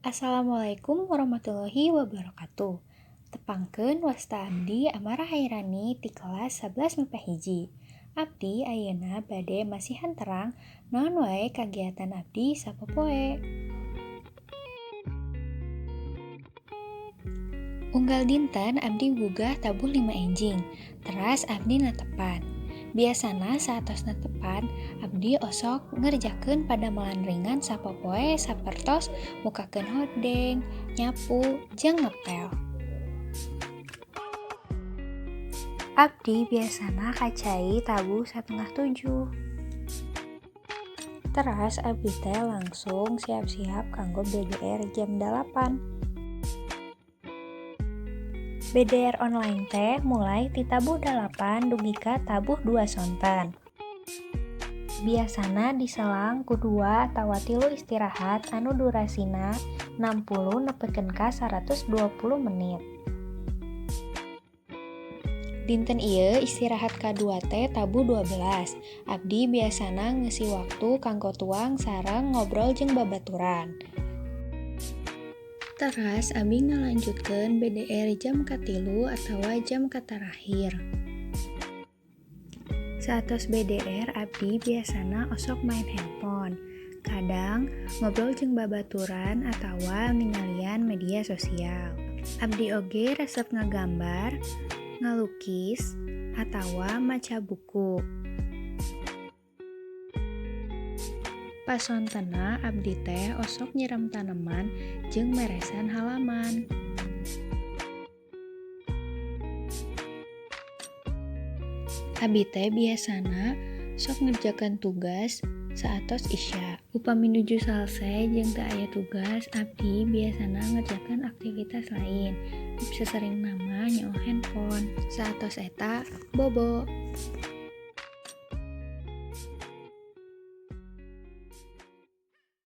Assalamualaikum warahmatullahi wabarakatuh. Tepangkeun wasta abdi Amara Hairani ti kelas 11 MIPA hiji. Abdi ayeuna bade masihan terang naon wae kagiatan abdi sapopoe. Unggal dinten abdi gugah tabuh 5 enjing. Teras abdi natepan. Biasana saatos natepan, abdi osok ngerjakeun padamelan ringan sapopoe sapertos mukakeun hordeng, nyapu, jeung ngepel. Abdi biasana kacai tabuh 6:30. Teras abdi teh langsung siap-siap kanggo BDR jam 8. BDR online teh mulai ti tabuh 8 dugi ka tabuh 2 sonten. Biasana diselang ku 2 tawa 3 istirahat anu durasina 60 nepikeun ka 120 menit. Dinten ieu istirahat kadua teh tabuh 12. Abdi biasana ngeusi waktu kanggo tuang sareng ngobrol jeung babaturan. Teras abdi ngalanjutkeun BDR jam katilu atawa jam katarakhir. Saatos BDR abdi biasana osok main handphone. Kadang ngobrol jeung babaturan atawa ningalian media sosial. Abdi oge resep ngagambar, ngalukis, atawa maca buku. Pasontena abdi teh osok nyiram tanaman jeung meresan halaman. Abdi teh biasana sok ngerjakeun tugas saatos isya. Upami nuju salse jeung teu aya tugas, abdi biasana ngerjakeun aktivitas lain. Sesering nama nyaho handphone. Saatos eta bobo.